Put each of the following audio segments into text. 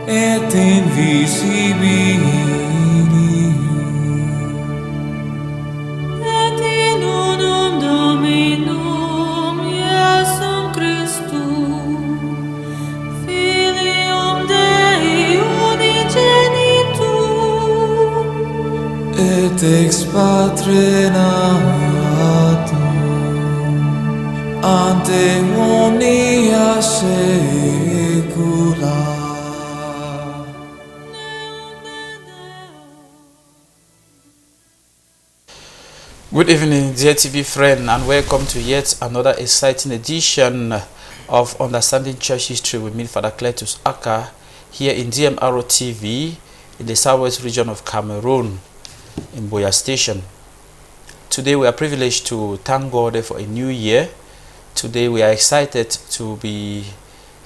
et invisibilium, et in unum Dominum Iesum Christum, Filium Dei unigenitum, et ex Patre natum, ante omnia saecula. Good evening, dear TV friend, and welcome to yet another exciting edition of Understanding Church History with me, Father Cletus Aka, here in DMRO TV in the southwest region of Cameroon, in Boya Station. Today we are privileged to thank God for a new year. Today we are excited to be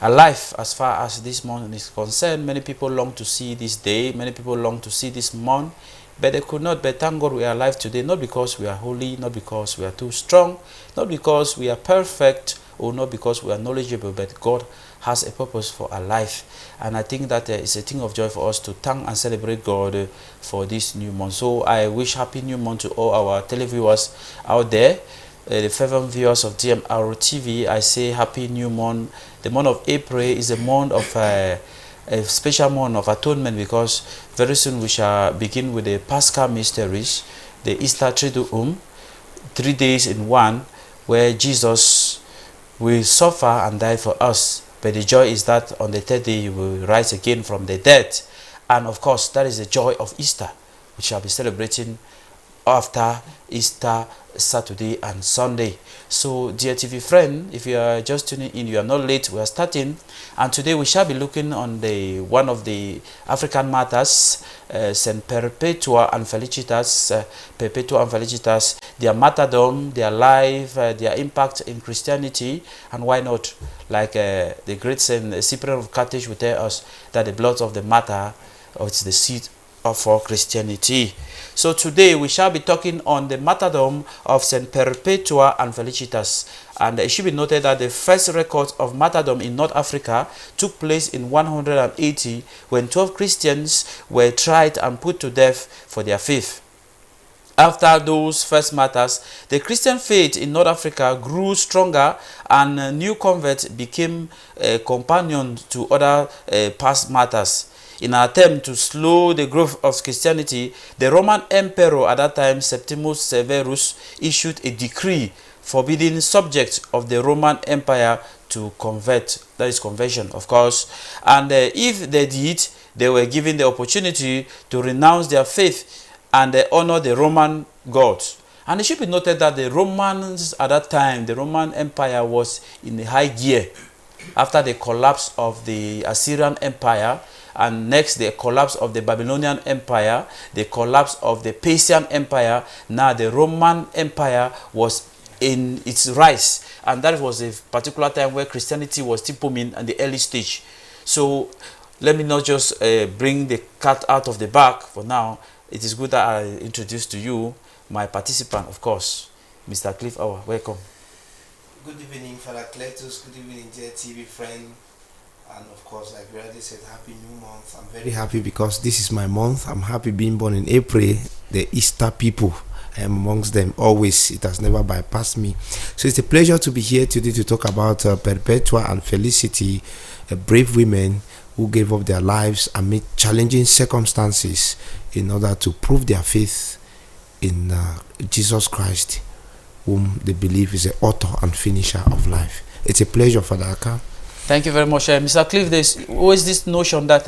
alive as far as this month is concerned. Many people long to see this day, many people long to see this month, but they could not. But thank God we are alive today, not because we are holy, not because we are too strong, not because we are perfect, or not because we are knowledgeable, but God has a purpose for our life. And I think that it's a thing of joy for us to thank and celebrate God for this new month. So I wish happy new month to all our televiewers out there. The fervent viewers of DMRO TV, I say happy new month. The month of April is a month of a special month of atonement, because very soon we shall begin with the Paschal mysteries, the Easter Triduum, 3 days in one, where Jesus will suffer and die for us. But the joy is that on the third day he will rise again from the dead. And of course, that is the joy of Easter, which shall be celebrating after Easter Saturday and Sunday. So dear TV friend, if you are just tuning in, you are not late, we are starting, and today we shall be looking on the one of the African martyrs, Saint Perpetua and Felicitas. Perpetua and Felicitas, their martyrdom, their life, their impact in Christianity, and why not, like the great Saint Cyprian of Carthage will tell us that the blood of the martyr is the seed for Christianity. So today we shall be talking on the martyrdom of Saint Perpetua and Felicitas. And it should be noted that the first record of martyrdom in North Africa took place in 180, when 12 Christians were tried and put to death for their faith. After those first martyrs, the Christian faith in North Africa grew stronger, and new converts became companions to other past martyrs. In an attempt to slow the growth of Christianity, the Roman emperor at that time, Septimus Severus, issued a decree forbidding subjects of the Roman Empire to convert. That is conversion, of course. And if they did, they were given the opportunity to renounce their faith and honor the Roman gods. And it should be noted that the Romans at that time, the Roman Empire was in a high gear after the collapse of the Assyrian Empire. And next, the collapse of the Babylonian Empire, the collapse of the Persian Empire. Now the Roman Empire was in its rise, and that was a particular time where Christianity was still booming at the early stage. So let me not just bring the cat out of the bag for now. It is good that I introduce to you my participant, of course, Mr. Cliff Hour. Welcome. Good evening, Father Cletus. Good evening, dear TV friend. And of course, like we already said, happy new month. I'm very happy because this is my month. I'm happy being born in April. The Easter people, I am amongst them always. It has never bypassed me. So it's a pleasure to be here today to talk about Perpetua and Felicity, brave women who gave up their lives amid challenging circumstances in order to prove their faith in Jesus Christ, whom they believe is the author and finisher of life. It's a pleasure, Father Aka. Thank you very much, Mr. Cliff. There's always this notion that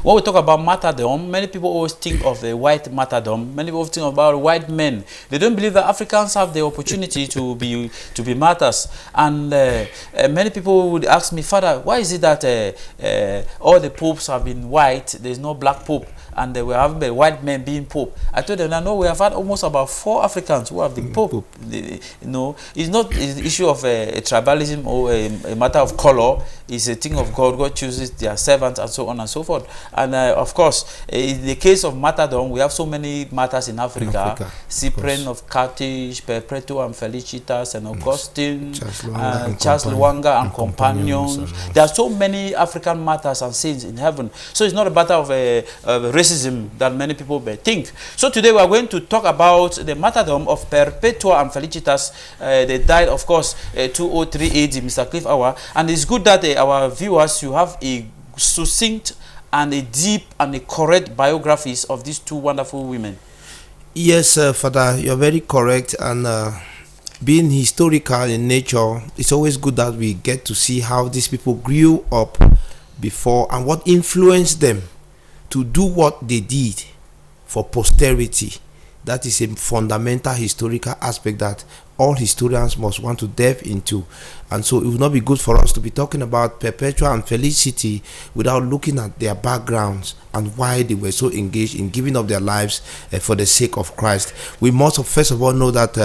when we talk about martyrdom, many people always think of a white martyrdom. Many people think about white men. They don't believe that Africans have the opportunity to be martyrs. And many people would ask me, Father, why is it that all the popes have been white? There's no black pope, and we're having the white men being pope. I told them, I know we have had almost about 4 Africans who have the pope. You know, it's not an issue of a tribalism or a matter of color. It's a thing of God. God chooses their servants and so on and so forth. And of course, in the case of martyrdom, we have so many martyrs in Africa. Cyprian of Carthage, Perpetua and Felicitas, and Augustine, Charles Luanga and companions. There are so many African martyrs and saints in heaven. So it's not a matter of racism that many people may think. So today we are going to talk about the martyrdom of Perpetua and Felicitas. They died, of course, 203 AD, Mr. Cliff Hour. And it's good that our viewers, you have a succinct and a deep and a correct biographies of these two wonderful women. Yes, Father, you're very correct. And being historical in nature, it's always good that we get to see how these people grew up before and what influenced them to do what they did for posterity. That is a fundamental historical aspect that all historians must want to delve into. And so it would not be good for us to be talking about Perpetua and Felicity without looking at their backgrounds and why they were so engaged in giving up their lives for the sake of Christ. We must first of all know that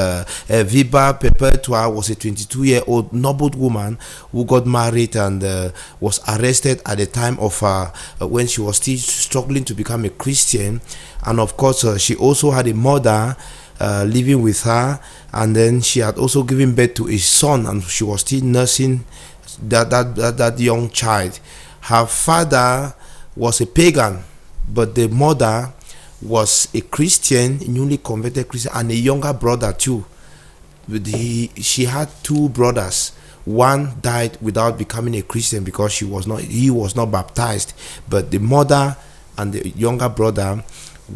Viva Perpetua was a 22-year-old noble woman who got married and was arrested at the time of when she was still struggling to become a Christian. And of course, she also had a mother living with her, and then she had also given birth to a son, and she was still nursing that young child. Her father was a pagan, but the mother was a Christian, a newly converted Christian, and a younger brother too. She had two brothers. One died without becoming a Christian because he was not baptized, but the mother and the younger brother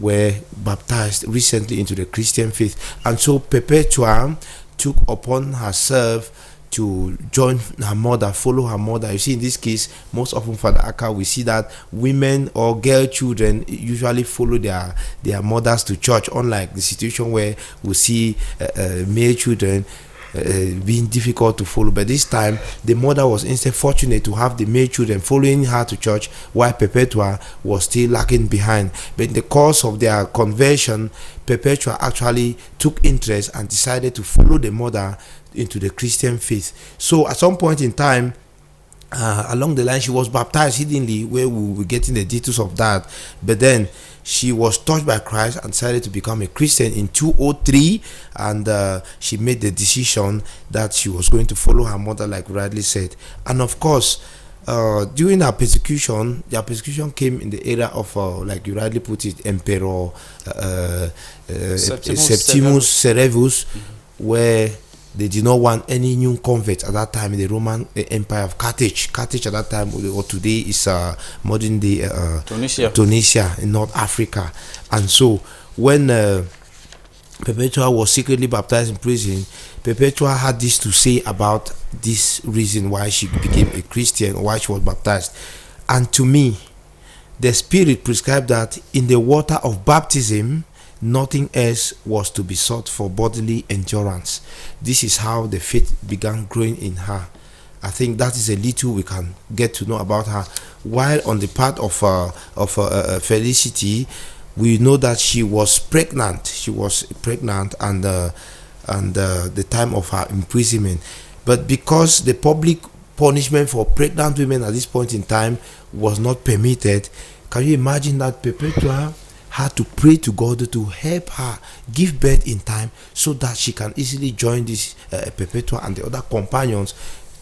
were baptized recently into the Christian faith. And so Perpetua took upon herself to join her mother, follow her mother. You see, in this case, most often, Father Aka, we see that women or girl children usually follow their mothers to church, unlike the situation where we see male children being difficult to follow. But this time the mother was instead fortunate to have the male children following her to church, while Perpetua was still lagging behind. But in the course of their conversion, Perpetua actually took interest and decided to follow the mother into the Christian faith. So at some point in time, along the line, she was baptized hiddenly, where we will be getting the details of that. But then she was touched by Christ and decided to become a Christian in 203, and she made the decision that she was going to follow her mother, like rightly said. And of course, during her persecution, their persecution came in the era of, like you rightly put it, Emperor Septimus Severus, where they did not want any new converts at that time in the Roman Empire of Carthage. Carthage at that time, or today, is modern day Tunisia in North Africa. And so when Perpetua was secretly baptized in prison, Perpetua had this to say about this reason why she became a Christian, or why she was baptized. And to me, the Spirit prescribed that in the water of baptism, nothing else was to be sought for bodily endurance. This is how the faith began growing in her. I think that is a little we can get to know about her. While on the part of Felicity, we know that she was pregnant. She was pregnant, and the time of her imprisonment. But because the public punishment for pregnant women at this point in time was not permitted, can you imagine that Perpetua had to pray to God to help her give birth in time, so that she can easily join this Perpetua and the other companions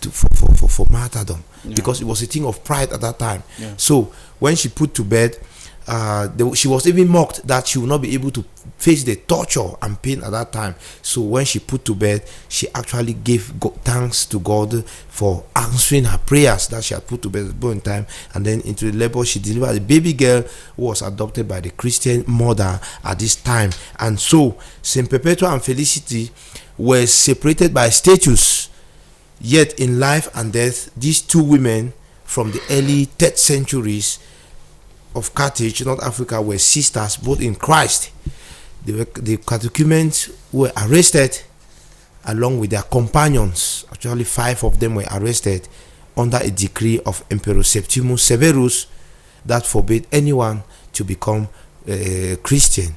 for martyrdom, because it was a thing of pride at that time. So when she put to bed, she was even mocked that she would not be able to face the torture and pain at that time. So when she put to bed, she actually gave thanks to God for answering her prayers that she had put to bed at one time. And then into the labor, she delivered a baby girl who was adopted by the Christian mother at this time. And so Saint Perpetua and Felicity were separated by status, yet in life and death, these two women from the early 3rd centuries of Carthage, North Africa, were sisters both in Christ. The catechumens were arrested along with their companions. Actually, 5 of them were arrested under a decree of Emperor Septimus Severus that forbade anyone to become a Christian.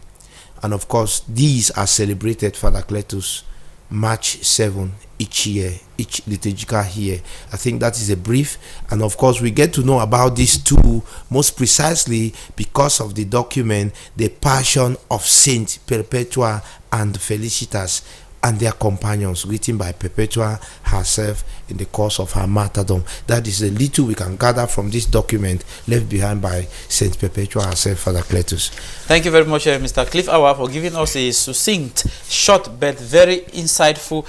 And of course, these are celebrated, Father Cletus, March 7 each year each liturgical year. I think that is a brief, and of course we get to know about these two most precisely because of the document, The Passion of Saint Perpetua and Felicitas and their companions, written by Perpetua herself in the course of her martyrdom. That is the little we can gather from this document left behind by Saint Perpetua herself, Father Cletus. Thank you very much, Mr. Cliff Hour, for giving us a succinct, short, but very insightful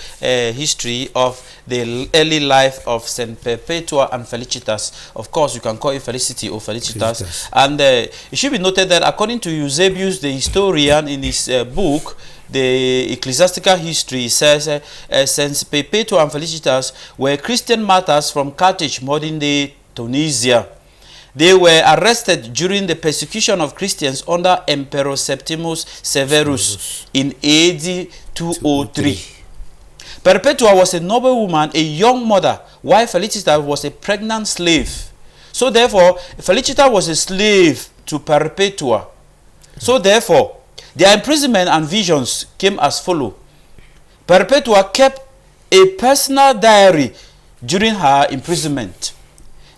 history of the early life of Saint Perpetua and Felicitas. Of course, you can call it Felicity or Felicitas. And it should be noted that according to Eusebius, the historian, in his book, The Ecclesiastical History, says Saint Perpetua and Felicitas were Christian martyrs from Carthage, modern-day Tunisia. They were arrested during the persecution of Christians under Emperor Septimus Severus in AD 203. Perpetua was a noble woman, a young mother, while Felicitas was a pregnant slave. So therefore, Felicitas was a slave to Perpetua. So therefore, their imprisonment and visions came as follow. Perpetua kept a personal diary during her imprisonment.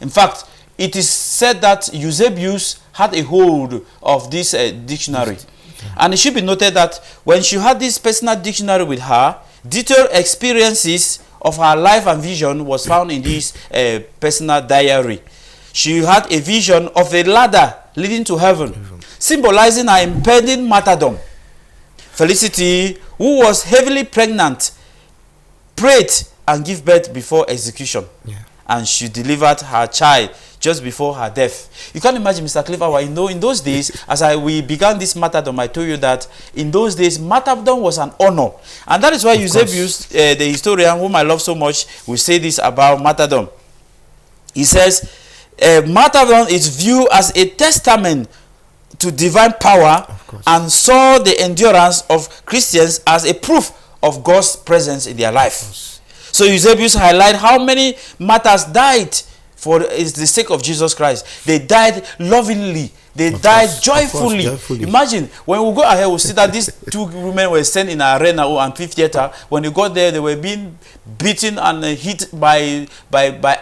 In fact, it is said that Eusebius had a hold of this dictionary. And it should be noted that when she had this personal dictionary with her, detailed experiences of her life and vision was found in this personal diary. She had a vision of a ladder leading to heaven, symbolizing her impending martyrdom. Felicity, who was heavily pregnant, prayed and gave birth before execution. And she delivered her child just before her death. You can imagine, Mr. Clifford, in those days, as we began this martyrdom, I told you that in those days, martyrdom was an honor. And that is why Eusebius, the historian whom I love so much, will say this about martyrdom. He says, martyrdom is viewed as a testament to divine power and saw the endurance of Christians as a proof of God's presence in their life. So Eusebius highlights how many martyrs died for the sake of Jesus Christ. They died lovingly. They died joyfully. Imagine, when we go ahead, we'll see that these two women were sent in an arena or amphitheater. When they got there, they were being beaten and hit by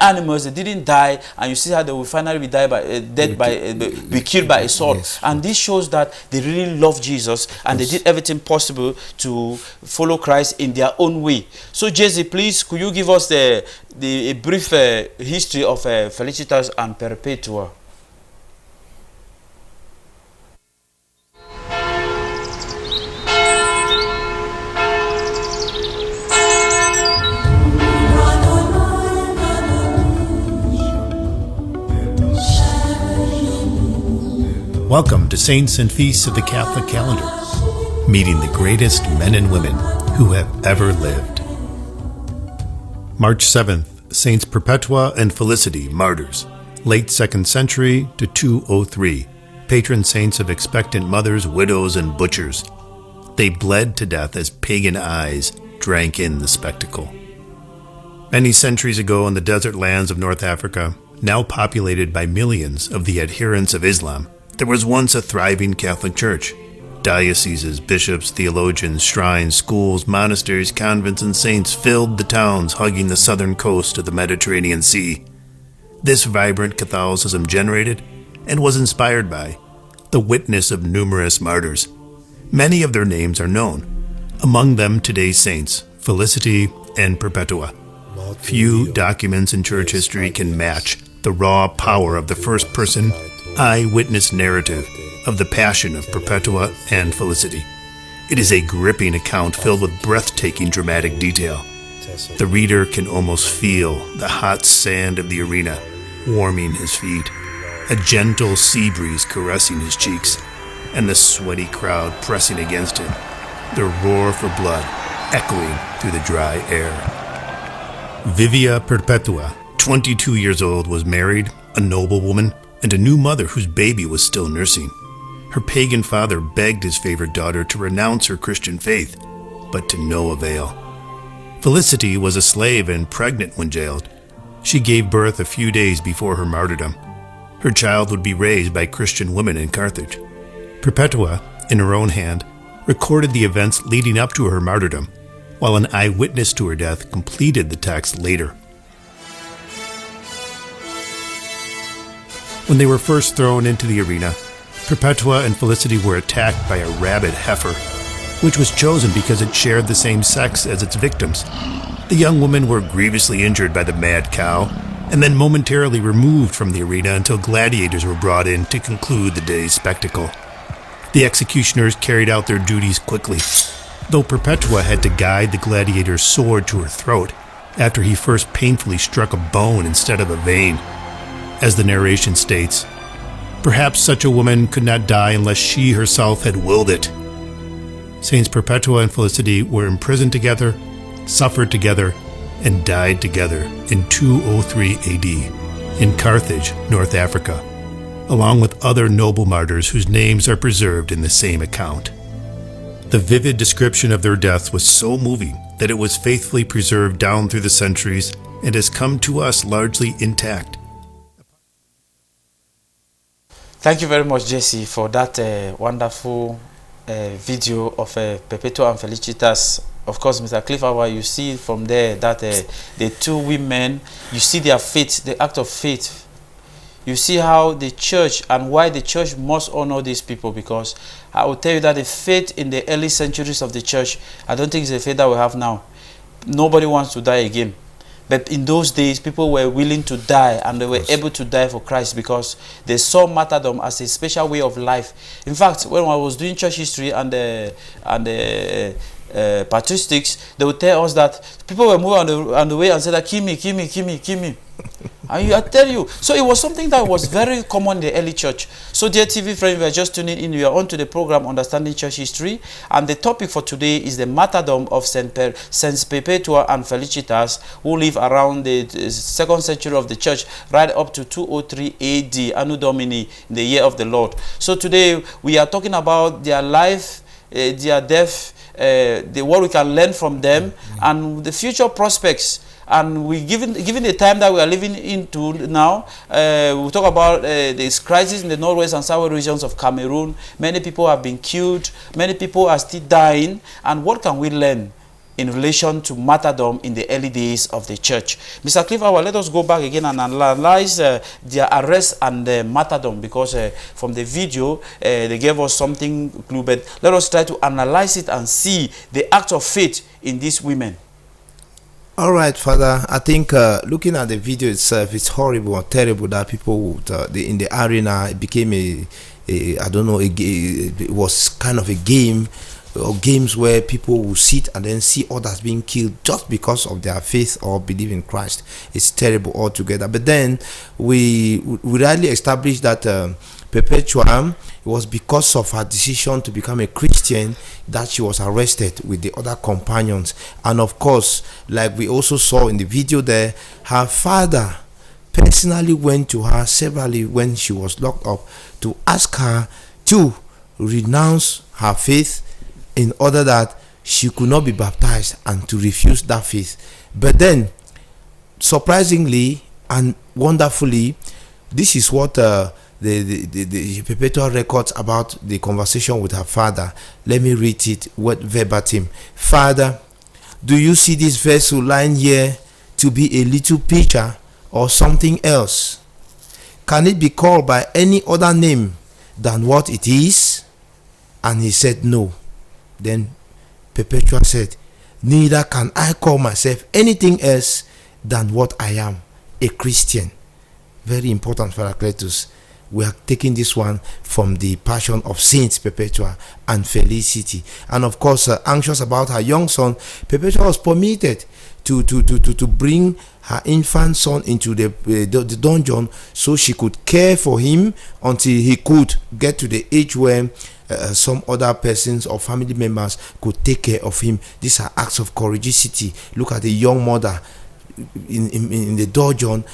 animals. They didn't die, and you see how they will finally be be killed by a sword. And this shows that they really love Jesus, and they did everything possible to follow Christ in their own way. So, Jesse, please, could you give us a brief history of Felicitas and Perpetua? Welcome to Saints and Feasts of the Catholic Calendar, meeting the greatest men and women who have ever lived. March 7th, Saints Perpetua and Felicity, martyrs, late 2nd century to 203, patron saints of expectant mothers, widows, and butchers. They bled to death as pagan eyes drank in the spectacle. Many centuries ago in the desert lands of North Africa, now populated by millions of the adherents of Islam, there was once a thriving Catholic Church. Dioceses, bishops, theologians, shrines, schools, monasteries, convents, and saints filled the towns hugging the southern coast of the Mediterranean Sea. This vibrant Catholicism generated, and was inspired by, the witness of numerous martyrs. Many of their names are known, among them today's saints, Felicity and Perpetua. Few documents in church history can match the raw power of the first-person eyewitness narrative of the passion of Perpetua and Felicity. It is a gripping account filled with breathtaking dramatic detail. The reader can almost feel the hot sand of the arena warming his feet, a gentle sea breeze caressing his cheeks, and the sweaty crowd pressing against him, the roar for blood echoing through the dry air. Vivia Perpetua, 22 years old, was married, a noble woman, and a new mother whose baby was still nursing. Her pagan father begged his favorite daughter to renounce her Christian faith, but to no avail. Felicity was a slave and pregnant when jailed. She gave birth a few days before her martyrdom. Her child would be raised by Christian women in Carthage. Perpetua, in her own hand, recorded the events leading up to her martyrdom, while an eyewitness to her death completed the text later. When they were first thrown into the arena, Perpetua and Felicity were attacked by a rabid heifer, which was chosen because it shared the same sex as its victims. The young women were grievously injured by the mad cow, and then momentarily removed from the arena until gladiators were brought in to conclude the day's spectacle. The executioners carried out their duties quickly, though Perpetua had to guide the gladiator's sword to her throat after he first painfully struck a bone instead of a vein. As the narration states, perhaps such a woman could not die unless she herself had willed it. Saints Perpetua and Felicity were imprisoned together, suffered together, and died together in 203 AD in Carthage, North Africa, along with other noble martyrs whose names are preserved in the same account. The vivid description of their death was so moving that it was faithfully preserved down through the centuries and has come to us largely intact. Thank you very much, Jesse, for that wonderful video of Perpetua and Felicitas. Of course, Mr. Clifford, you see from there that the two women, you see their faith, the act of faith. You see how the church and why the church must honor these people, because I will tell you that the faith in the early centuries of the church, I don't think it's the faith that we have now. Nobody wants to die again. But in those days, people were willing to die, and they were able to die for Christ because they saw martyrdom as a special way of life. In fact, when I was doing church history and patristics, they would tell us that people were moving on the way and said that, kill me, kill me, kill me, kill me. And I tell you, so it was something that was very common in the early church. So dear TV friends, we are just tuning in. We are on to the program Understanding Church History, and the topic for today is the martyrdom of Saints Perpetua and Felicitas, who live around the 2nd century of the church, right up to 203 AD, Anno Domini, in the year of the Lord. So today we are talking about their life, their death, what we can learn from them, and the future prospects. And we given the time that we are living into now, we'll talk about this crisis in the northwest and southwest regions of Cameroon. Many people have been killed. Many people are still dying. And what can we learn in relation to martyrdom in the early days of the church? Mr. Clifford, let us go back again and analyze their arrest and martyrdom, because from the video, they gave us something clue, but let us try to analyze it and see the act of faith in these women. All right, Father. I think looking at the video itself, it's horrible and terrible that people would, in the arena, it became I don't know, it was kind of a game, or games where people will sit and then see others being killed just because of their faith or belief in Christ. It's terrible altogether. But then we rightly established that Perpetua, it was because of her decision to become a Christian that she was arrested with the other companions. And of course, like we also saw in the video there, her father personally went to her severally when she was locked up to ask her to renounce her faith in order that she could not be baptized, and to refuse that faith. But then, surprisingly and wonderfully, this is what the Perpetua records about the conversation with her father. Let me read it verbatim. Father, do you see this vessel lying here to be a little pitcher or something else? Can it be called by any other name than what it is? And he said no. Then Perpetua said, neither can I call myself anything else than what I am, a Christian. Very important, Father Cletus. We are taking this one from the Passion of Saints Perpetua and Felicity. And of course, anxious about her young son, Perpetua was permitted to bring her infant son into the dungeon so she could care for him until he could get to the age where some other persons or family members could take care of him. These are acts of courageosity. Look at the young mother in the dungeon,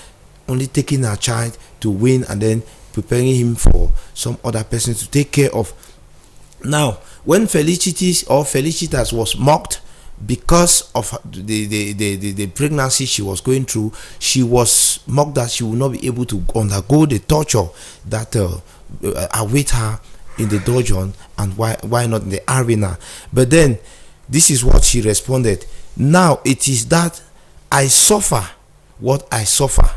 only taking her child to win and then preparing him for some other person to take care of. Now, when Felicitas was mocked because of the pregnancy she was going through, she was mocked that she would not be able to undergo the torture that await her in the dungeon, and why not in the arena. But then this is what she responded. Now it is that I suffer what I suffer.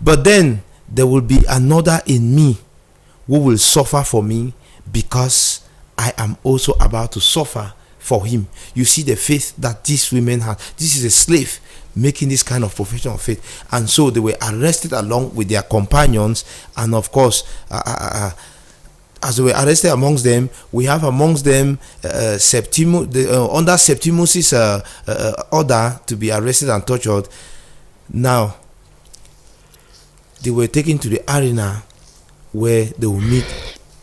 But then there will be another in me who will suffer for me, because I am also about to suffer for him. You see the faith that these women had. This is a slave making this kind of profession of faith. And so they were arrested along with their companions. And of course, as they were arrested amongst them, we have amongst them under Septimus's order to be arrested and tortured. Now they were taken to the arena where they will meet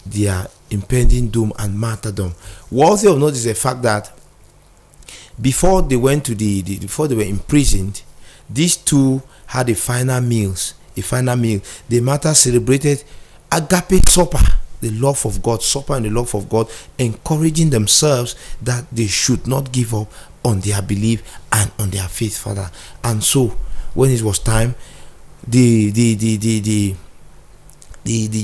their impending doom and martyrdom. Worthy of note is the fact that before they went to before they were imprisoned, these two had a final meal. The martyrs celebrated agape supper, the love of God, supper and the love of God, encouraging themselves that they should not give up on their belief and on their faith, Father. And so when it was time, the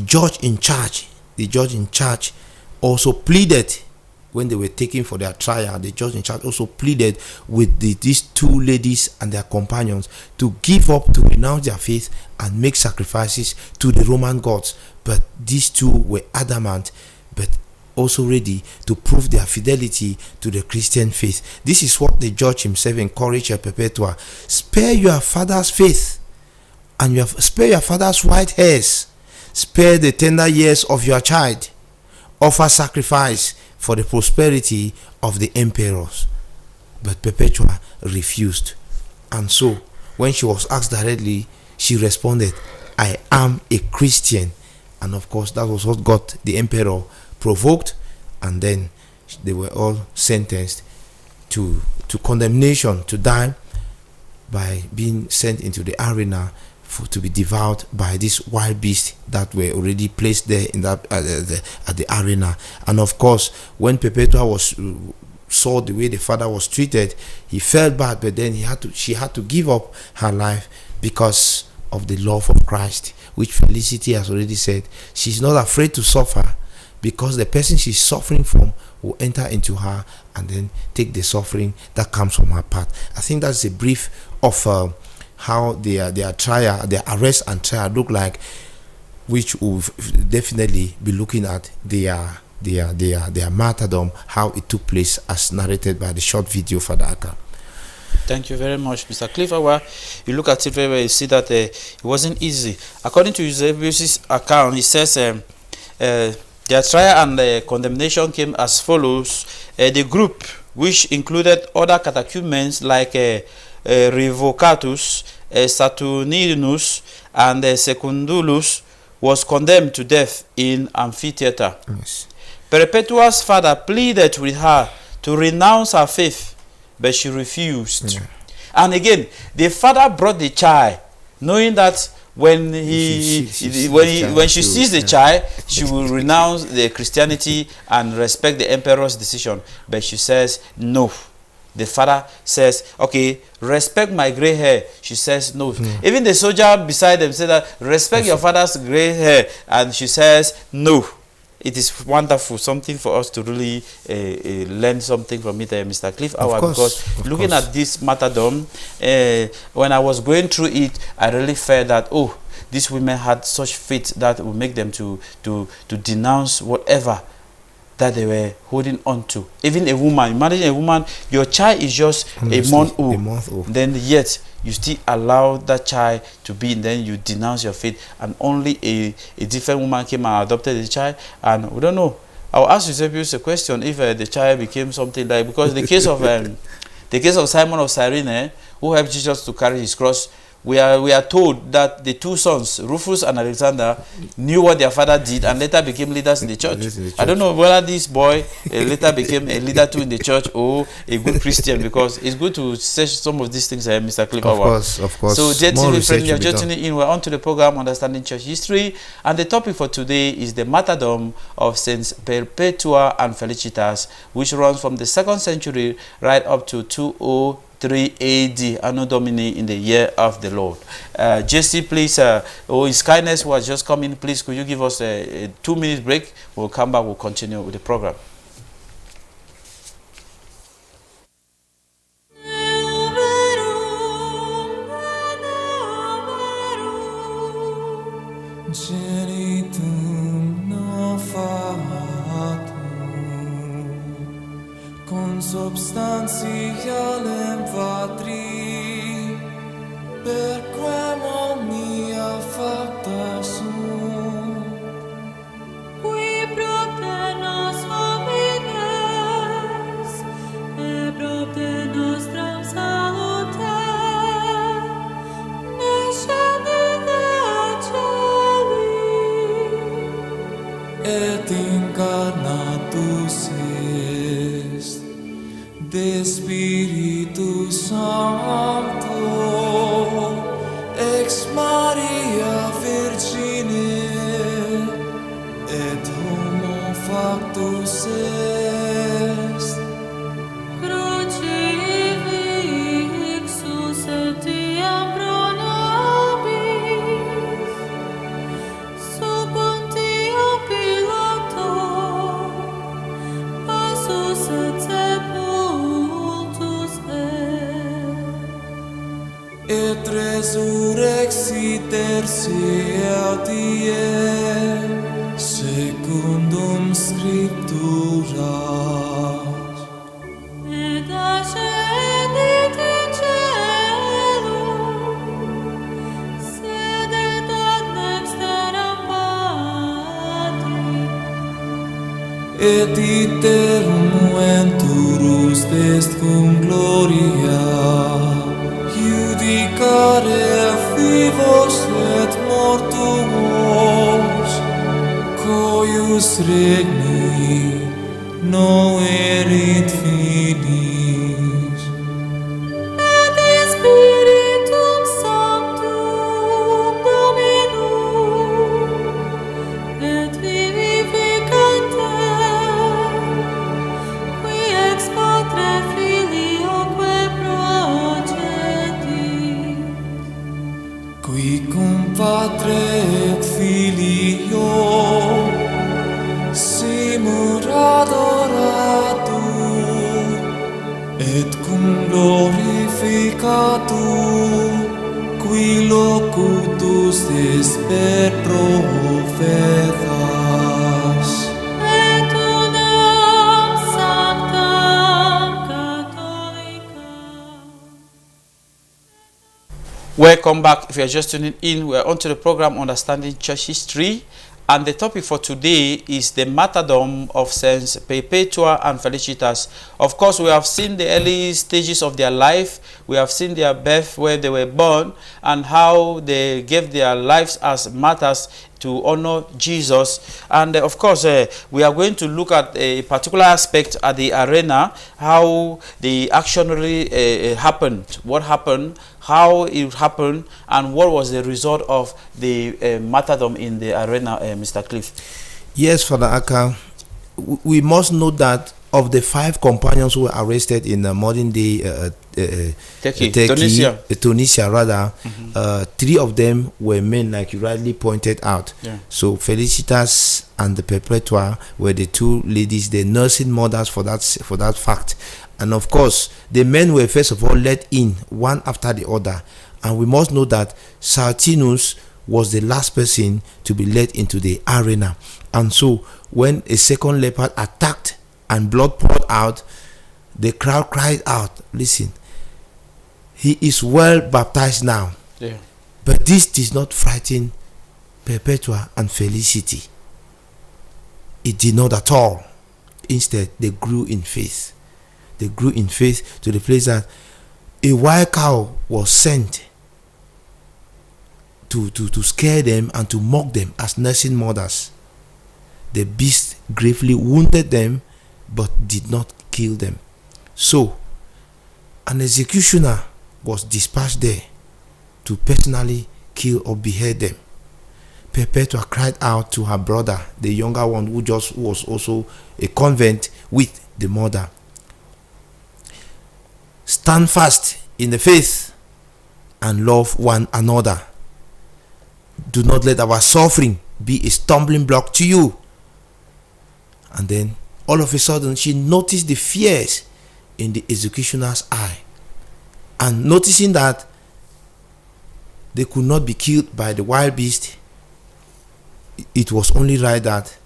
judge in charge also pleaded, when they were taken for their trial, the judge in charge also pleaded with these two ladies and their companions to give up, to renounce their faith and make sacrifices to the Roman gods. But these two were adamant, but also ready to prove their fidelity to the Christian faith. This is what the judge himself encouraged Perpetua. Spare your father's faith, and spare your father's white hairs. Spare the tender years of your child. Offer sacrifice for the prosperity of the emperors. But Perpetua refused. And so, when she was asked directly, she responded, I am a Christian. And of course, that was what got the emperor provoked. And then they were all sentenced to condemnation, to die by being sent into the arena to be devoured by these wild beasts that were already placed there in that at the arena. And of course, when Perpetua saw the way the father was treated, he felt bad, but then she had to give up her life because of the love of Christ, which Felicity has already said. She's not afraid to suffer, because the person she's suffering from will enter into her and then take the suffering that comes from her path. I think that's a brief of how their arrest and trial look like, which will definitely be looking at their martyrdom, how it took place as narrated by the short video, Father Aka. Thank you very much, Mr. Clifford. You look at it very well, you see that it wasn't easy. According to Eusebius' account, he says their trial and condemnation came as follows. The group, which included other catechumens like Revocatus, Saturninus, and Secundulus, was condemned to death in amphitheater. Yes. Perpetua's father pleaded with her to renounce her faith, but she refused. Yeah. And again, the father brought the child, knowing that when she sees the child, she will renounce the Christianity and respect the emperor's decision. But she says no. The father says, okay, respect my gray hair. She says no. Even the soldier beside them said that, respect your father's gray hair. And she says no. It is wonderful, something for us to really learn something from it, Mr. Cliff Hour, because looking at this martyrdom, when I was going through it, I really felt that, oh, these women had such faith that would make them to denounce whatever that they were holding on to. Even a woman, imagine a woman, your child is just a month old, then yet you still allow that child to be, and then you denounce your faith, and only a different woman came and adopted the child. And we don't know, I'll ask Eusebius a question, if the child became something like, because the case of Simon of Cyrene, who helped Jesus to carry his cross, we are told that the two sons, Rufus and Alexander, knew what their father did and later became leaders in the church. I don't know whether this boy later became a leader too in the church or a good Christian, because it's good to search some of these things, Mr. Clifford. Of course. So, dear TV friend, you're just tuning in. We're on to the program Understanding Church History, and the topic for today is the martyrdom of Saints Perpetua and Felicitas, which runs from the 2nd century right up to 203 AD, Anno Domini, in the year of the Lord. JC, please, His Kindness, who has just come in, please, could you give us a 2-minute break? We'll come back, we'll continue with the program. substantialem vatri, per quem omnia facta sunt. Qui propter nos homines, e propter nostram salute, nescendit Et incarnatus est de Spiritu Sancto ex Maria Virgine et homo factus est. Crucifixus etiam pro nobis, sub Pontio Pilato, passus et sepultus Et resurrexit tertia die secundum scripturas. et ascendit in caelum, sedet ad dexteram Patris, Et iterum venturus est cum gloria judicare vivos et mortuos, coius regni noerit finis. et in Spiritum Sanctum Dominum, et vivificantem, qui ex Patre Filioque procedit, Qui cum Patre et Filio simur adoratur, et cum glorificatur, qui locutus est per profetas. et unam sanctam Catholicam. Welcome back. If you are just tuning in, we are on to the program Understanding Church History, and the topic for today is the martyrdom of Saints Perpetua and Felicitas. Of course, we have seen the early stages of their life. We have seen their birth, where they were born, and how they gave their lives as martyrs to honor Jesus. And of course, we are going to look at a particular aspect at the arena, how the action really happened, what happened, how it happened, and what was the result of the martyrdom in the arena, Mr. Cliff. Yes, Father Aka, we must know that of the 5 companions who were arrested in the modern day Tunisia rather, 3 of them were men, like you rightly pointed out. Yeah. So Felicitas and the Perpetua were the 2 ladies, the nursing mothers for that fact. And of course, the men were first of all let in one after the other. And we must know that Sartinus was the last person to be let into the arena. And so when a second leopard attacked and blood poured out, the crowd cried out, listen, he is well baptized now. Yeah. But this did not frighten Perpetua and Felicity. It did not at all. Instead, they grew in faith. They grew in faith to the place that a wild cow was sent to scare them and to mock them as nursing mothers. The beast gravely wounded them but did not kill them. So, an executioner was dispatched there to personally kill or behead them. Perpetua cried out to her brother, the younger one, who was also a convent with the mother, stand fast in the faith and love one another. Do not let our suffering be a stumbling block to you. And then all of a sudden she noticed the fears in the executioner's eye, and noticing that they could not be killed by the wild beast, it was only right that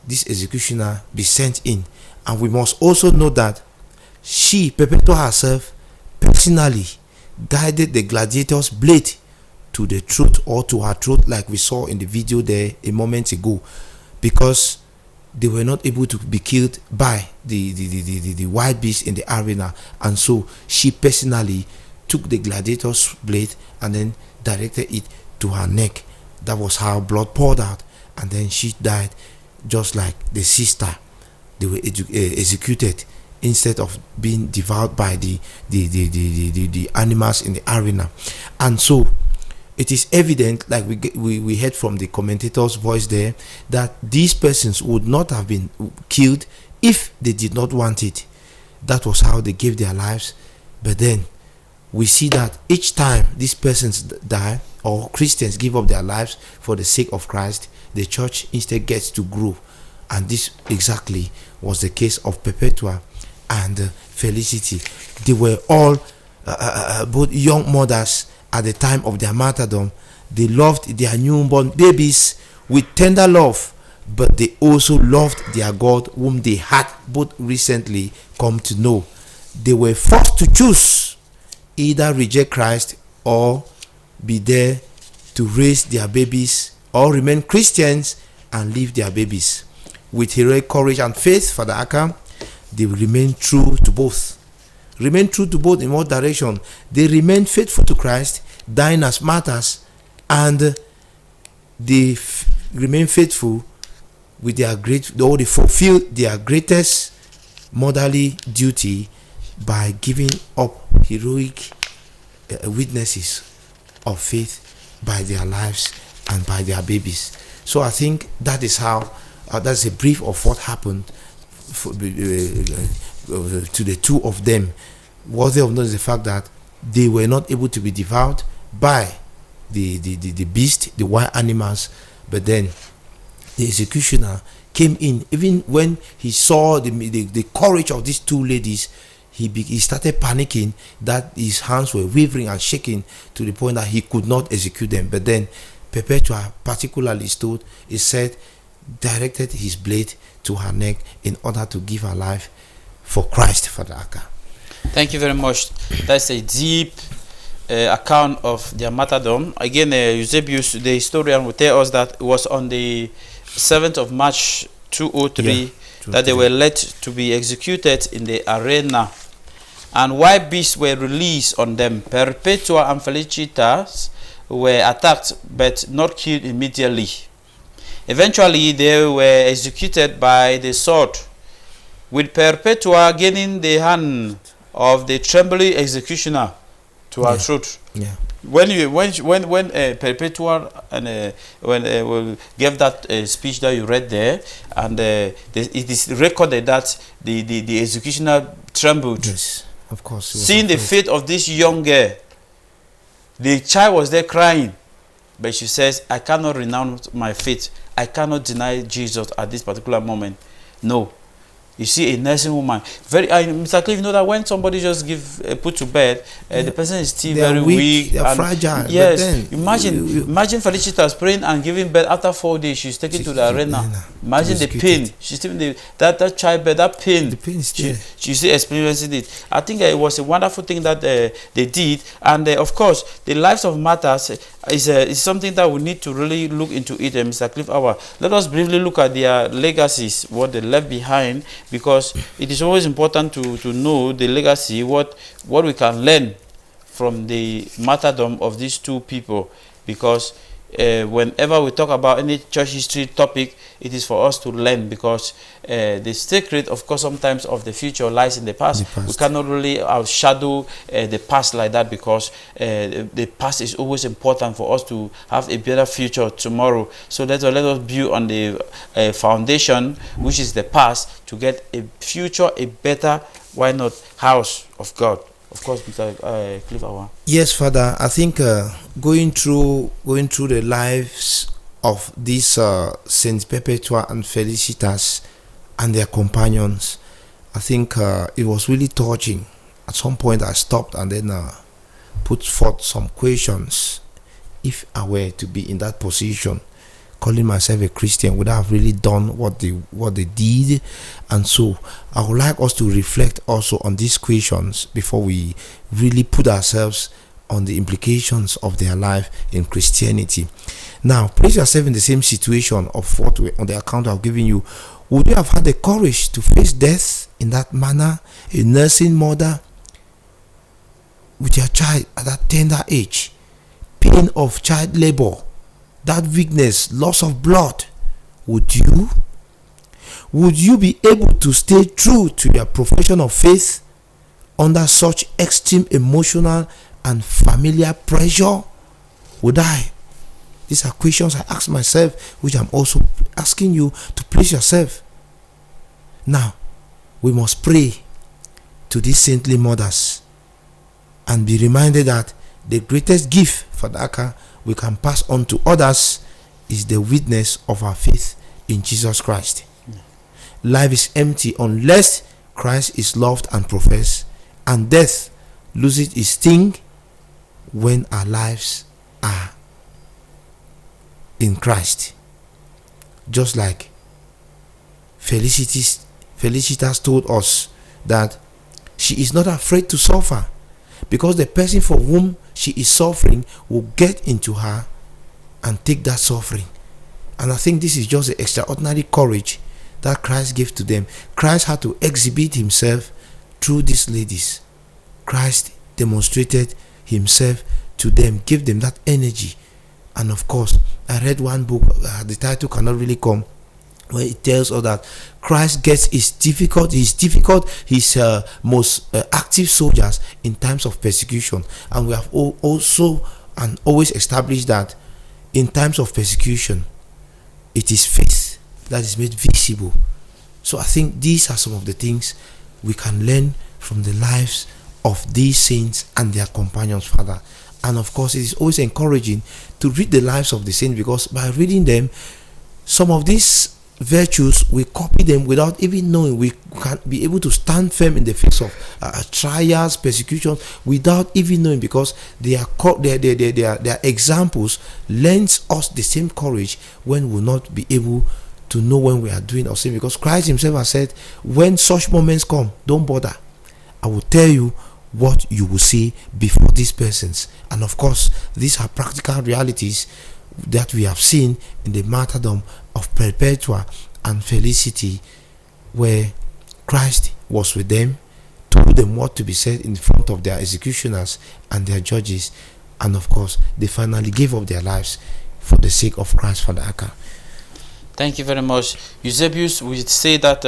this executioner be sent in. And we must also know that she, Perpetua herself, personally guided the gladiator's blade to the throat, or to her throat, like we saw in the video there a moment ago, because they were not able to be killed by the wild beast in the arena. And so she personally took the gladiator's blade and then directed it to her neck. That was how blood poured out, and then she died, just like the sister. They were executed instead of being devoured by the animals in the arena. And so it is evident, like we heard from the commentator's voice there, that these persons would not have been killed if they did not want it. That was how they gave their lives. But then we see that each time these persons die, or Christians give up their lives for the sake of Christ, the church instead gets to grow. And this exactly was the case of Perpetua and Felicity. They were all both young mothers at the time of their martyrdom. They loved their newborn babies with tender love, but they also loved their God, whom they had both recently come to know. They were forced to choose, either reject Christ or be there to raise their babies, or remain Christians and leave their babies. With heroic courage and faith, Father Aka, they remain true to both. Remain true to both in what direction? They remain faithful to Christ, dying as martyrs, and they remain faithful with their they fulfill their greatest motherly duty by giving up heroic witnesses of faith by their lives and by their babies. So I think that is how that's a brief of what happened to the two of them. Worthy of note is the fact that they were not able to be devoured by the beast, the wild animals, but then the executioner came in. Even when he saw the courage of these two ladies, he started panicking, that his hands were wavering and shaking to the point that he could not execute them. But then Perpetua particularly stood, it said, directed his blade to her neck in order to give her life for Christ, Father Aka. Thank you very much. That's a deep account of their martyrdom. Again, Eusebius, the historian, will tell us that it was on the 7th of March 203 that they were led to be executed in the arena. And wild beasts were released on them. Perpetua and Felicitas were attacked but not killed immediately. Eventually, they were executed by the sword, with Perpetua gaining the hand of the trembling executioner to her throat. Yeah. When Perpetua and when gave that speech that you read there, and it is recorded that the executioner trembled. Yes, of course. Seeing the fate of this young girl, the child was there crying, but she says, "I cannot renounce my faith. I cannot deny Jesus at this particular moment." No. You see a nursing woman, Mr. Cliff, you know that when somebody just put to bed, the person is still very weak, they are fragile. Yes, but then imagine Felicitas praying and giving birth after 4 days. She's taken to the arena. Imagine the pain. She's still that childbirth, that pain. The pain is there. She's still experiencing it. I think it was a wonderful thing that they did, and of course, the lives of martyrs is something that we need to really look into it. Mr. Cliff Hour, let us briefly look at their legacies, what they left behind, because it is always important to know the legacy, what we can learn from the martyrdom of these two people, because whenever we talk about any church history topic, it is for us to learn, because the secret, of course, sometimes of the future lies in the past. We cannot really outshadow the past like that, because the past is always important for us to have a better future tomorrow. So let us build on the foundation, which is the past, to get a future, a better, why not, house of God. Of course, Mr. Cliff Hour. Yes, Father. I think going through the lives of these Saints Perpetua and Felicitas and their companions, I think it was really touching. At some point, I stopped and then put forth some questions. If I were to be in that position, calling myself a Christian without have really done what they did. And so I would like us to reflect also on these questions before we really put ourselves on the implications of their life in Christianity. Now, place yourself in the same situation of what on the account I've given you. Would you have had the courage to face death in that manner? A nursing mother with your child at that tender age, pain of child labor, that weakness, loss of blood. Would you be able to stay true to your profession of faith under such extreme emotional and familiar pressure? Would I? These are questions I ask myself, which I'm also asking you to place yourself. Now, we must pray to these saintly mothers and be reminded that the greatest gift, Father Aka, we can pass on to others is the witness of our faith in Jesus Christ. Life is empty unless Christ is loved and professed, and death loses its sting when our lives are in Christ. Just like Felicitas told us that she is not afraid to suffer, because the person for whom she is suffering will get into her and take that suffering. And I think this is just the extraordinary courage that Christ gave to them. Christ had to exhibit himself through these ladies. Christ demonstrated himself to them, gave them that energy. And of course, I read one book, the title cannot really come, where it tells us that Christ gets his most active soldiers in times of persecution. And we have also and always established that in times of persecution, it is faith that is made visible. So I think these are some of the things we can learn from the lives of these saints and their companions, Father. And of course, it is always encouraging to read the lives of the saints, because by reading them, some of these virtues, we copy them without even knowing. We can be able to stand firm in the face of trials, persecutions, without even knowing, because their examples lends us the same courage when we will not be able to know when we are doing or saying. Because Christ himself has said, when such moments come, don't bother. I will tell you what you will see before these persons. And of course, these are practical realities that we have seen in the martyrdom of Perpetua and Felicity, where Christ was with them, told them what to be said in front of their executioners and their judges, and of course they finally gave up their lives for the sake of Christ, Father Aka. Thank you very much. Eusebius would say that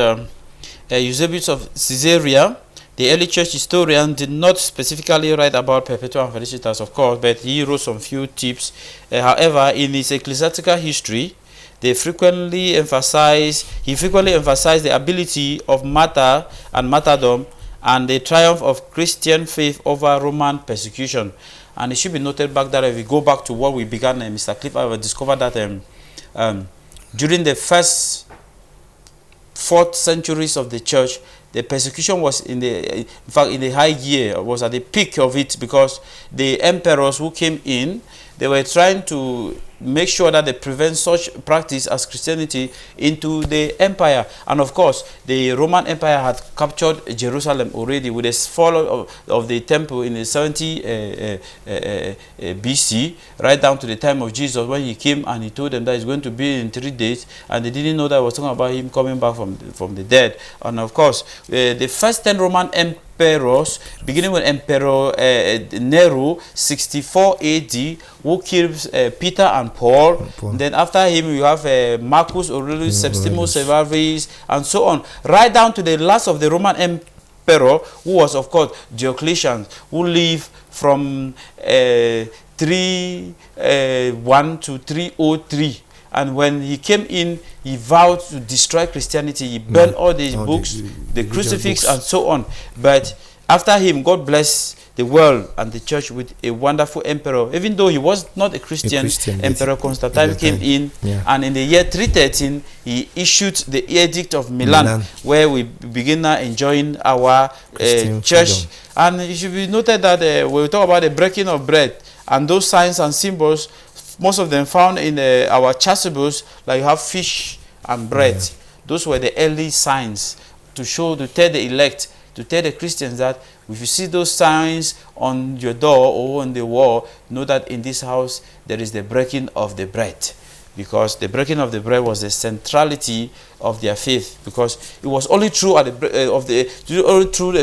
Eusebius of Caesarea, the early church historian, did not specifically write about Perpetua and Felicitas, of course, but he wrote some few tips. However, in his ecclesiastical history, he frequently emphasized the ability of martyr and martyrdom and the triumph of Christian faith over Roman persecution. And it should be noted back that if we go back to what we began, Mr. Cliff, I discovered that during the first 4th centuries of the church, the persecution was in the high gear, was at the peak of it, because the emperors who came in, they were trying to make sure that they prevent such practice as Christianity into the empire. And of course, the Roman Empire had captured Jerusalem already with the fall of the temple in the 70 BC, right down to the time of Jesus, when he came and he told them that it's going to be in 3 days, and they didn't know that I was talking about him coming back from the dead. And of course, the first 10 Roman emperors, beginning with Emperor Nero, 64 AD, who kills Peter and Paul. Then after him, you have Marcus Aurelius, Septimius Severus, and so on, right down to the last of the Roman emperor, who was, of course, Diocletian, who lived from 301 to 303. And when he came in, he vowed to destroy Christianity. He burned all these books, the crucifix, and so on. But after him, God blessed the world and the church with a wonderful emperor. Even though he was not a Christian Emperor Constantine came in, and in the year 313, he issued the Edict of Milan, where we begin now enjoying our church. Freedom. And it should be noted that we'll talk about the breaking of bread, and those signs and symbols most of them found in our chasubles, like you have fish and bread. Yeah. Those were the early signs to tell the elect, to tell the Christians that if you see those signs on your door or on the wall, know that in this house there is the breaking of the bread. Because the breaking of the bread was the centrality of their faith. Because it was only true at the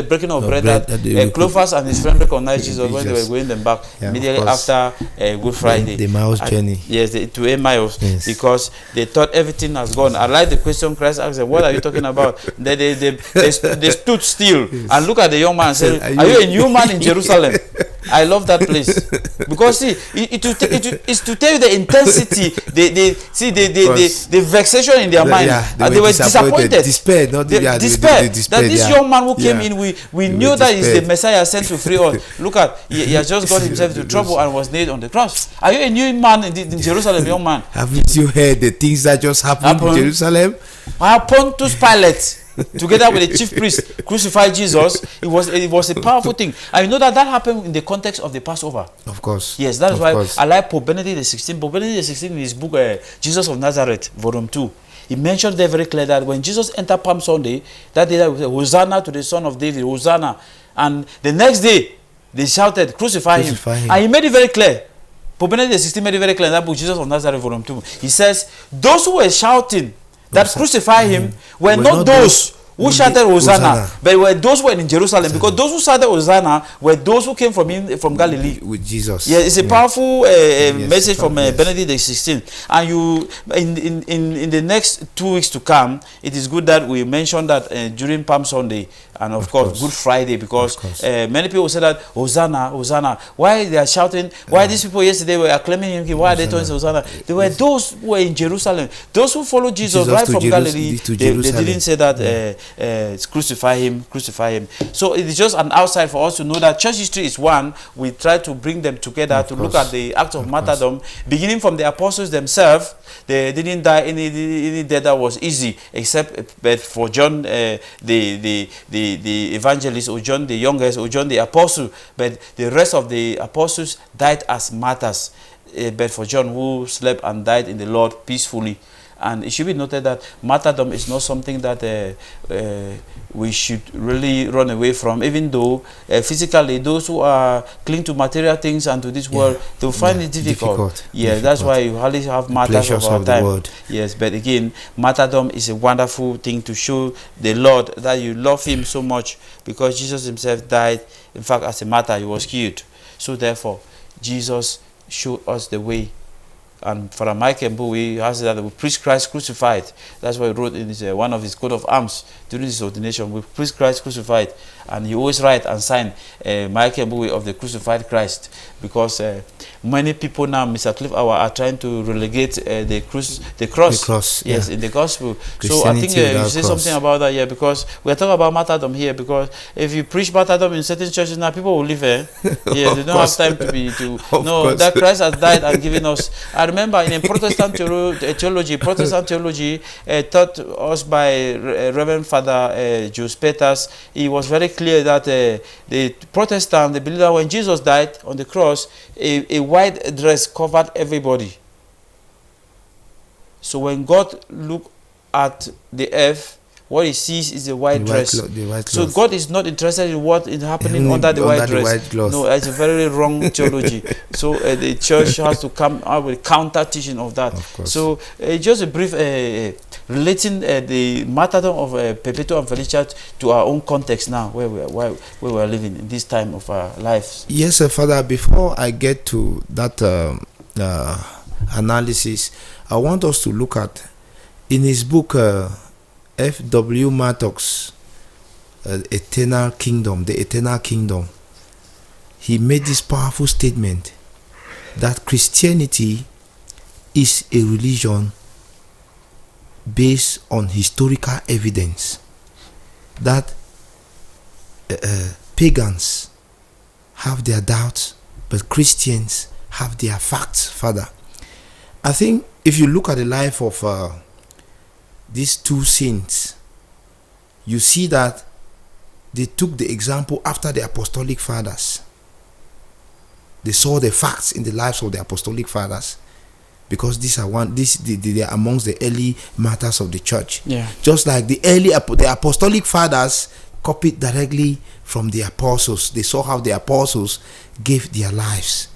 breaking of bread that Clopas and his friend recognized Jesus when they were going them back immediately after Good Friday. The Emmaus journey. Yes, to Emmaus. Yes. Because they thought everything has gone. I like the question Christ asked them, what are you talking about? They stood still and look at the young man and said, are you a new man in Jerusalem? I love that place. Because see, it's to tell you the intensity, the vexation in their mind. They were disappointed. Despair, not despair. That this young man who came in, we knew that he's the Messiah sent to free us. Look at, he has just got himself into trouble and was nailed on the cross. Are you a new man in Jerusalem, young man? Haven't you heard the things that just happened in Jerusalem? Pontius Pilate, together with the chief priest, crucified Jesus. It was a powerful thing. And you know that happened in the context of the Passover. Of course. Yes, that is why I like Pope Benedict XVI. Pope Benedict XVI in his book Jesus of Nazareth, Volume 2. He mentioned there very clear that when Jesus entered Palm Sunday, that day, Hosanna to the Son of David, Hosanna. And the next day, they shouted, crucify him. And he made it very clear. Pope Benedict XVI made it very clear in that book, Jesus of Nazareth, Volume 2. He says, those who were shouting that crucify him were not those who shouted Hosanna, but were those who were in Jerusalem, because those who shouted Hosanna were those who came from Galilee with Jesus. Yeah, it's a powerful message from Benedict XVI. And you in the next 2 weeks to come, it is good that we mention that during Palm Sunday and of course Good Friday, because many people say that Hosanna, Hosanna. Why they are shouting? Why these people yesterday were acclaiming him? Why are they doing Hosanna? They were those who were in Jerusalem, those who followed Jesus right from Galilee. They didn't say that. Crucify him, crucify him. So it is just an outside for us to know that church history is one. We try to bring them together to look at the act of martyrdom, beginning from the apostles themselves. They didn't die any death that was easy, except but for John the evangelist, or John the youngest, or John the apostle. But the rest of the apostles died as martyrs. But for John, who slept and died in the Lord peacefully. And it should be noted that martyrdom is not something that we should really run away from, even though physically those who are cling to material things and to this world, they will find it difficult. That's why you hardly have martyrs of our time. Yes, but again, martyrdom is a wonderful thing to show the Lord that you love him so much, because Jesus himself died, in fact, as a martyr. He was killed. So therefore, Jesus showed us the way. And Father Michael Mbowe has that we preach Christ crucified. That's what he wrote in his, one of his coat of arms during his ordination. We preach Christ crucified. And he always write and sign Michael Mbowe of the crucified Christ. Because many people now, Mr. Cliff Hour, are trying to relegate the cross. Yes, in the gospel. So I think you say something about that here, because we're talking about martyrdom here. Because if you preach martyrdom in certain churches now, people will leave here. Yeah, they don't have time that Christ has died and given us. I remember in a Protestant theology taught us by Reverend Father Jules Peters, he was very clear that the Protestant, they believe that when Jesus died on the cross, a white dress covered everybody. So when God looked at the earth, what he sees is a white dress. So God is not interested in what is happening under the white dress. No, it's a very wrong theology. So the church has to come out with counter teaching of that. So just a brief relating the martyrdom of Perpetua and Felicita to our own context now, where we are living in this time of our lives. Yes, Father. Before I get to that analysis, I want us to look at in his book. F.W. Mattox, Eternal Kingdom, the Eternal Kingdom, he made this powerful statement that Christianity is a religion based on historical evidence, that pagans have their doubts, but Christians have their facts, Father. I think if you look at the life of these two saints, you see that they took the example after the apostolic fathers. They saw the facts in the lives of the apostolic fathers. because these are they are amongst the early martyrs of the church. Yeah. Just like the apostolic fathers copied directly from the apostles. They saw how the apostles gave their lives.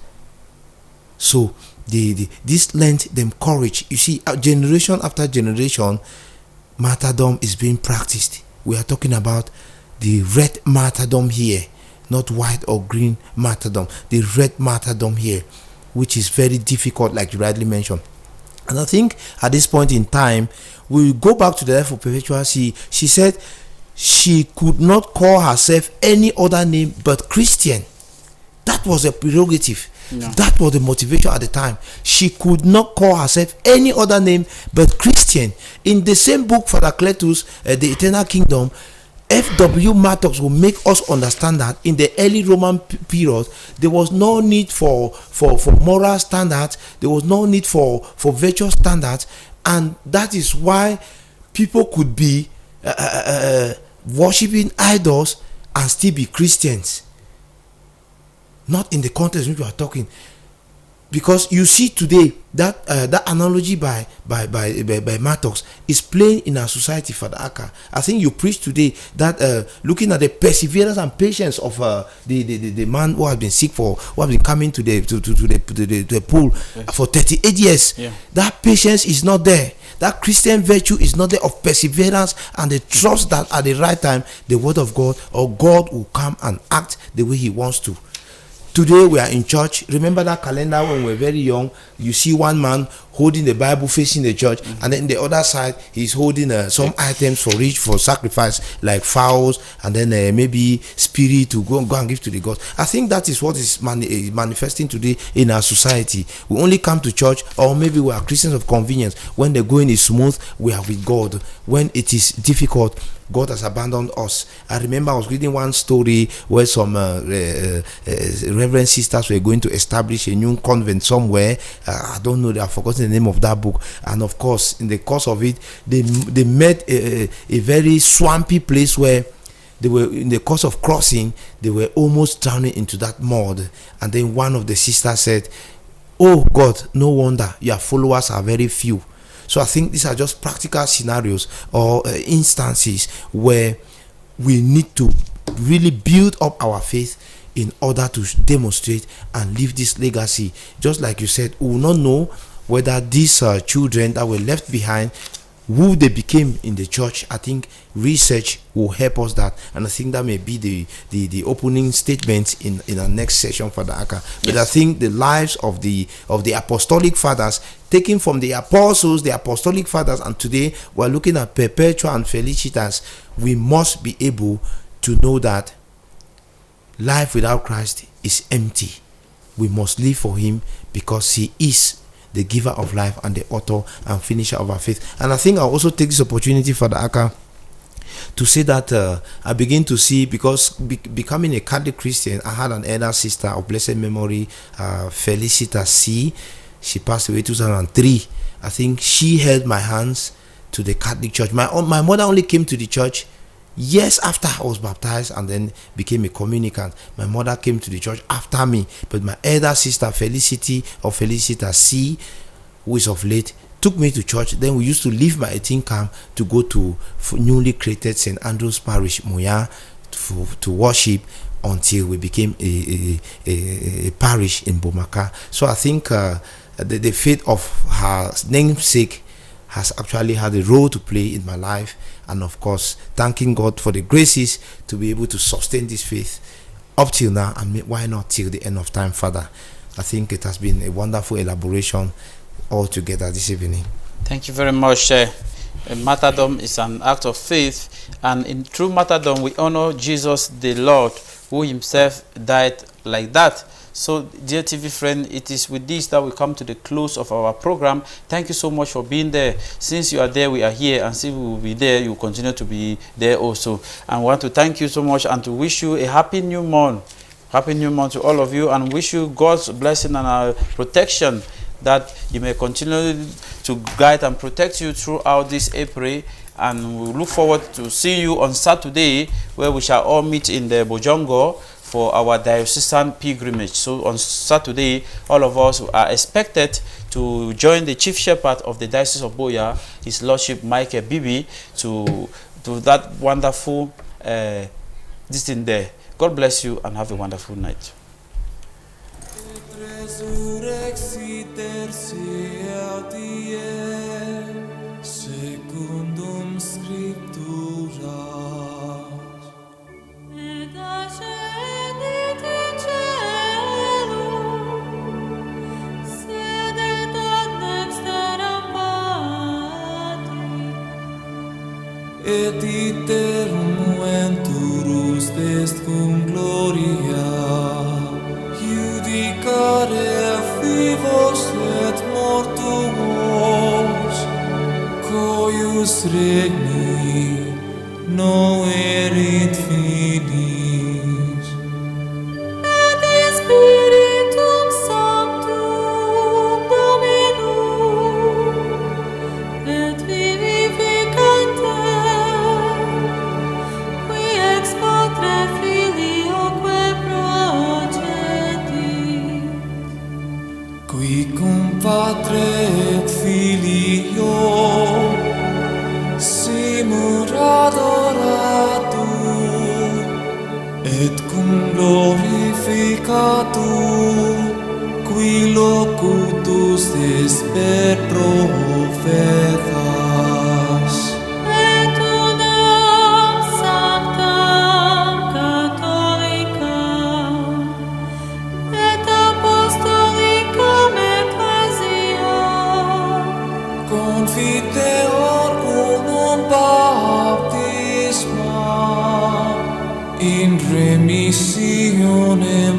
So this lent them courage. You see, generation after generation, martyrdom is being practiced. We are talking about the red martyrdom here, not white or green martyrdom. The red martyrdom here, which is very difficult, like you rightly mentioned. And I think at this point in time, we go back to the life of Perpetua. She said she could not call herself any other name but Christian. That was a prerogative. No. That was the motivation at the time. She could not call herself any other name but Christian. In the same book, Father Cletus, The Eternal Kingdom, F.W. Mattox will make us understand that in the early Roman period, there was no need for moral standards. There was no need for virtuous standards. And that is why people could be worshipping idols and still be Christians. Not in the context which we are talking, because you see today that that analogy by Mattox is playing in our society, Father Aka. I think you preached today that looking at the perseverance and patience of the man who has been sick who has been coming to the pool for 38 years. Yeah. That patience is not there. That Christian virtue is not there of perseverance and the trust that at the right time the word of God or God will come and act the way He wants to. Today we are in church. Remember that calendar when we were very young? You see one man holding the Bible facing the church, and then the other side he's holding some items for sacrifice, like fowls, and then maybe spirit to go and give to the gods. I think that is what is manifesting today in our society. We only come to church, or maybe we are Christians of convenience. When the going is smooth, we are with God. When it is difficult, God has abandoned us. I remember I was reading one story where some reverend sisters were going to establish a new convent somewhere. I don't know, I've forgotten the name of that book. And of course, in the course of it, they met a very swampy place where they were, in the course of crossing, they were almost drowning into that mud. And then one of the sisters said, "Oh God, no wonder your followers are very few." So I think these are just practical scenarios or instances where we need to really build up our faith in order to demonstrate and leave this legacy. Just like you said, we will not know whether these children that were left behind, who they became in the church. I think research will help us that, and I think that may be the opening statement in our next session for the ACA. But I think the lives of the apostolic fathers, taken from the apostles, the apostolic fathers, and today we're looking at Perpetua and Felicitas. We must be able to know that life without Christ is empty. We must live for Him because He is the giver of life and the author and finisher of our faith. And I think I'll also take this opportunity for the ACA to say that I begin to see, because becoming a Catholic Christian, I had an elder sister of blessed memory, Felicita C. She passed away in 2003. I think she held my hands to the Catholic Church. My mother only came to the church years after I was baptized and then became a communicant. My mother came to the church after me, but my elder sister Felicity or Felicita C, who is of late, took me to church. Then we used to leave my 18 camp to go to newly created St. Andrew's Parish, Moya, to worship until we became a parish in Bomaka. So I think the faith of her namesake has actually had a role to play in my life, and of course thanking God for the graces to be able to sustain this faith up till now, and why not till the end of time, Father. I think it has been a wonderful elaboration altogether this evening. Thank you very much. Martyrdom is an act of faith, and in true martyrdom we honor Jesus the Lord, who Himself died like that. So, dear TV friend, it is with this that we come to the close of our program. Thank you so much for being there. Since you are there, we are here, and since we will be there, you will continue to be there also. And I want to thank you so much and to wish you a happy new month. Happy new month to all of you, and wish you God's blessing and protection, that you may continue to guide and protect you throughout this April. And we look forward to see you on Saturday, where we shall all meet in the Bojongo for our diocesan pilgrimage. So on Saturday, all of us are expected to join the Chief Shepherd of the Diocese of Boya, His Lordship Michael Bibi, to that wonderful this thing there. God bless you and have a wonderful night. Secundum Scripturas. Et ascendit in caelum, sedet ad dexteram Patri, Et iterum venturus est cum gloria, judicare vivos et mortuos, coius regni noerit finis. et in Spiritum Sanctum Dominum, et vivificantem, qui ex Patre Filioque procedit, Qui cum Patre et Filio simur adoratur, et cum glorificatur, qui locutus est per profetas. et unam sanctam Catholicam, et apostolicam ecclesiam, Confiteor unum baptismam in remissionem